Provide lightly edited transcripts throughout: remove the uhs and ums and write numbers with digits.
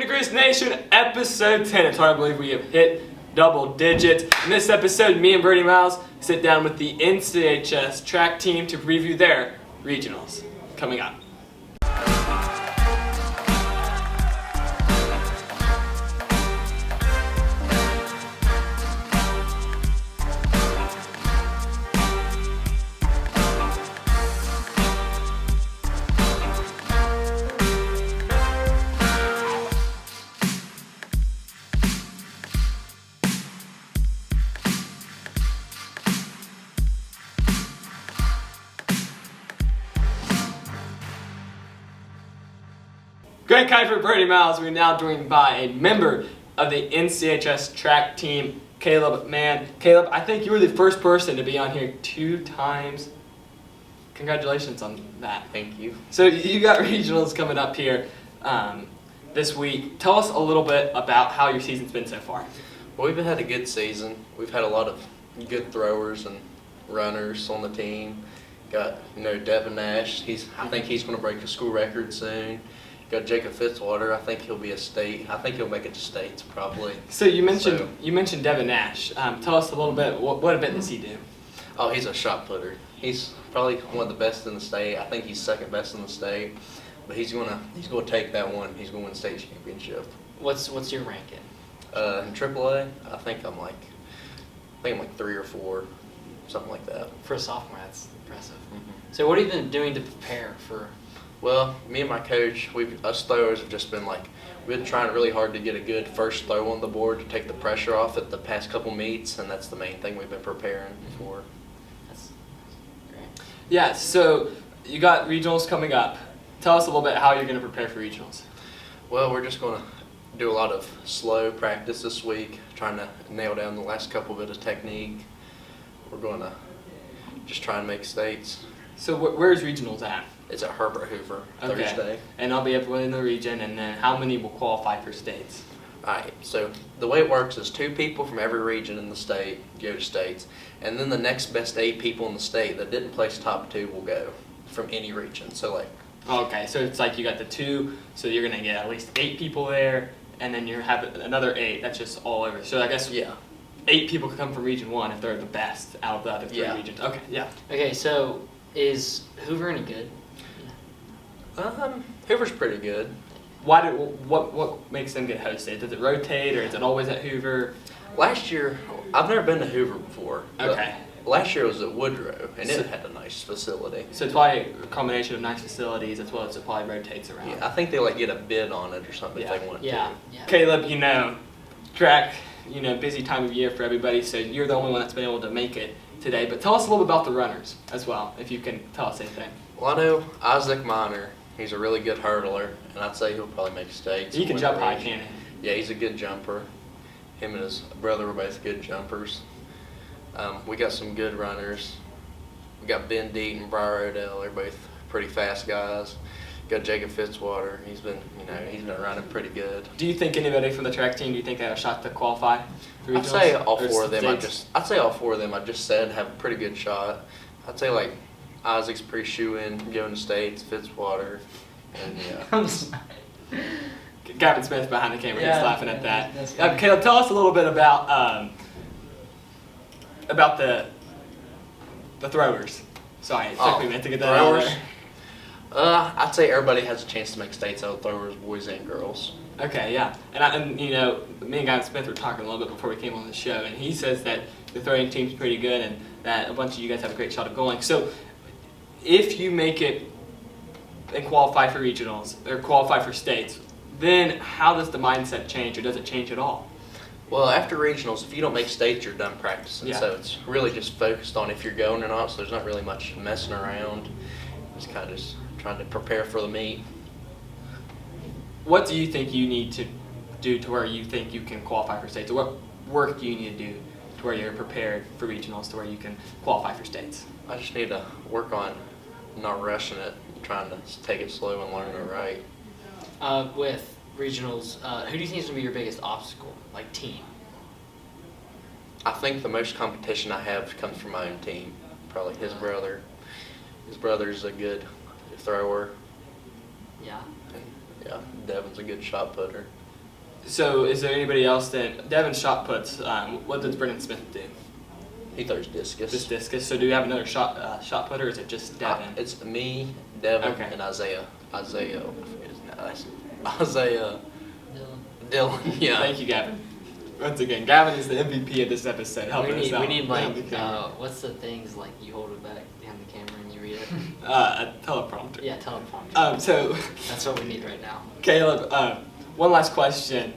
to Griz Nation, episode 10. It's hard to believe we have hit double digits. In this episode, me and Birdie Miles sit down with the NCHS track team to preview their regionals. Coming up. Great Kai for Birdie Miles. We're now joined by a member of the NCHS track team, Caleb. Man, Caleb, I think you were the first person to be on here 2 times. Congratulations on that. Thank you. So you got regionals coming up here this week. Tell us a little bit about how your season's been so far. Well, we've had a good season. We've had a lot of good throwers and runners on the team. Got, Devin Nash. I think he's going to break a school record soon. Got Jacob Fitzwater. I think he'll be a state. I think he'll make it to states probably. So you mentioned Devin Nash. Tell us a little bit. What event does he do? Oh, he's a shot putter. He's probably one of the best in the state. I think he's second best in the state. But he's gonna take that one. He's going to win state championship. What's your ranking? In AAA, I think I'm like 3 or 4, something like that. For a sophomore, that's impressive. Mm-hmm. So what have you been doing to prepare for? Well, me and my coach, us throwers have just been we've been trying really hard to get a good first throw on the board to take the pressure off at the past couple meets, and that's the main thing we've been preparing for. That's great. Yeah, so you got regionals coming up. Tell us a little bit how you're going to prepare for regionals. Well, we're just going to do a lot of slow practice this week, trying to nail down the last couple bit of technique. We're going to just try and make states. So where's regionals at? It's at Herbert Hoover, Okay. Thursday. And I'll be everyone in the region, and then how many will qualify for states? Alright, so the way it works is 2 people from every region in the state go to states, and then the next best 8 people in the state that didn't place top 2 will go from any region. So Okay, so it's like you got the 2, so you're going to get at least 8 people there, and then you have another 8, that's just all over. So I guess 8 people could come from region 1 if they're the best out of the other 3 regions. Okay, yeah. Okay, so is Hoover any good? Hoover's pretty good. What makes them get hosted? Does it rotate, or is it always at Hoover? Last year, I've never been to Hoover before. Okay. Last year was at Woodrow, and it had a nice facility. So it's probably a combination of nice facilities as well as it probably rotates around. Yeah, I think they get a bid on it or something if they want to. Yeah. Caleb, track, busy time of year for everybody, so you're the only one that's been able to make it today. But tell us a little bit about the runners as well, if you can tell us anything. Well, I know Isaac Miner. He's a really good hurdler, and I'd say he'll probably make states. He can jump high, can't he? Yeah, he's a good jumper. Him and his brother were both good jumpers. We got some good runners. We got Ben Deet and Briar Odell. They're both pretty fast guys. Got Jacob Fitzwater. He's been running pretty good. Do you think anybody from the track team? Do you think they have a shot to qualify for regionals? I'd say all 4 of them. States? I'd say all 4 of them. I just said have a pretty good shot. I'd say Isaac's pretty shoe-in going to states. Fitzwater, and I'm sorry. Gavin Smith behind the camera, he's laughing at that. That's funny. Caleb, tell us a little bit about the throwers. Sorry, it took me a minute to get that out throwers? there. I'd say everybody has a chance to make states out of throwers, boys and girls. Okay, yeah. And me and Gavin Smith were talking a little bit before we came on the show, and he says that the throwing team's pretty good and that a bunch of you guys have a great shot of going. So if you make it and qualify for regionals or qualify for states, then how does the mindset change, or does it change at all? Well, after regionals, if you don't make states, you're done practicing. Yeah. So it's really just focused on if you're going or not, so there's not really much messing around. It's kind of just trying to prepare for the meet. What do you think you need to do to where you think you can qualify for states? Or what work do you need to do to where you're prepared for regionals to where you can qualify for states? I just need to work on not rushing it, trying to take it slow and learn it right. With regionals, who do you think is going to be your biggest obstacle, like team? I think the most competition I have comes from my own team. Probably his brother. His brother's a good thrower. Yeah. And yeah, Devin's a good shot putter. So is there anybody else then? Devin shot puts. What does Brennan Smith do? He throws discus. Just discus. So do we have another shot putter, or is it just Devin? It's me, Devin, Okay. and Isaiah. I forget his name. Isaiah. Dylan. Yeah. Thank you, Gavin. Once again, Gavin is the MVP of this episode, helping us out. We need behind the like camera. what's the things like you hold it back behind the camera and you read it? A teleprompter. Yeah, teleprompter. So, That's what we need right now. Caleb, one last question.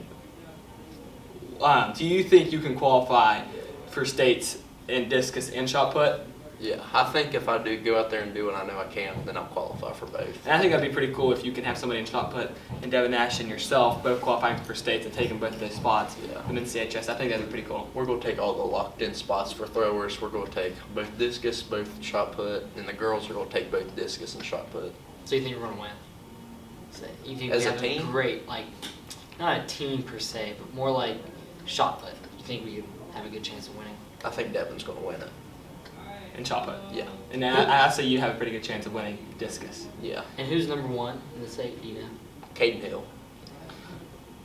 Do you think you can qualify for states in discus and shot put? Yeah, I think if I do go out there and do what I know I can, then I'll qualify for both. And I think that'd be pretty cool if you can have somebody in shot put and Devin Nash and yourself both qualifying for states and taking both of those spots Yeah. in NCHS. I think that'd be pretty cool. We're going to take all the locked-in spots for throwers. We're going to take both discus, both shot put, and the girls are going to take both discus and shot put. So you think we're gonna win? So you think As we a have team? great, like, not a team per se, but more like shot put. You think we can have a good chance of winning? I think Devin's going to win it. In shot put. Yeah. And I say you have a pretty good chance of winning discus. Yeah. And who's number one in the state? Do you know? Caden Hill.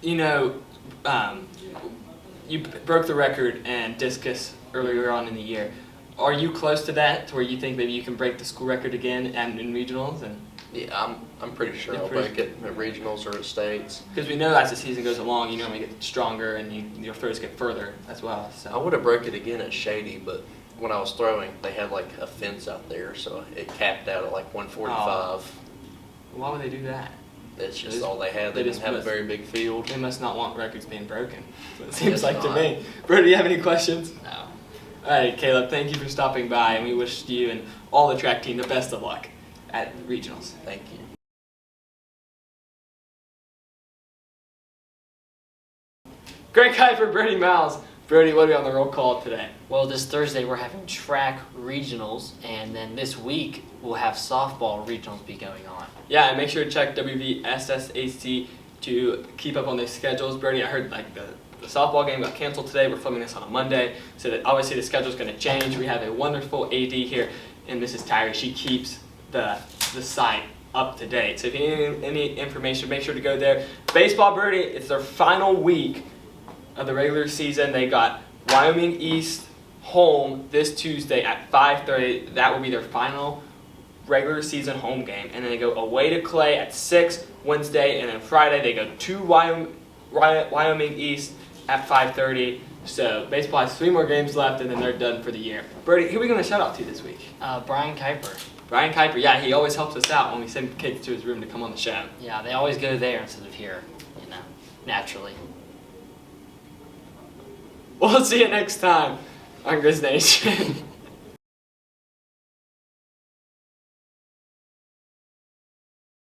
You know, you broke the record in discus earlier on in the year. Are you close to that, to where you think maybe you can break the school record again and in regionals? And Yeah, I'm pretty sure You're I'll pretty- break it at regionals or at states. because we know as the season goes along, you normally get stronger and your throws get further as well. I So would have broke it again at Shady, but when I was throwing, they had like a fence out there, so it capped out at like 145. why would they do that? That's They just just- all they had. they They just didn't have a must- very big field. They must not want records being broken. It seems Guess like to not. me. Bro, do you have any questions? No. All right, Caleb, thank you for stopping by, and we wish you and all the track team the best of luck at regionals. Thank you. Great guy for Brody Miles. Brody, what are we on the roll call today? Well, this Thursday we're having track regionals, and then this week we'll have softball regionals be going on. Yeah, and make sure to check WVSSAC to keep up on their schedules. Brody, I heard like the softball game got canceled today. We're filming this on a Monday, so that obviously the schedule's going to change. We have a wonderful AD here, and Mrs. Tyree. She keeps the site up to date. So if you need any information, make sure to go there. Baseball, Brody, it's their final week of the regular season. They got Wyoming East home this Tuesday at 5:30. That will be their final regular season home game, and then they go away to Clay at 6 Wednesday, and then Friday they go to Wyoming East at 5:30. So baseball has 3 more games left, and then they're done for the year. Brady, who are we going to shout out to this week? Brian Kuiper. Brian Kuiper. Yeah, he always helps us out when we send kids to his room to come on the show. Yeah, they always go there instead of here, naturally. We'll see you next time on Griz Nation.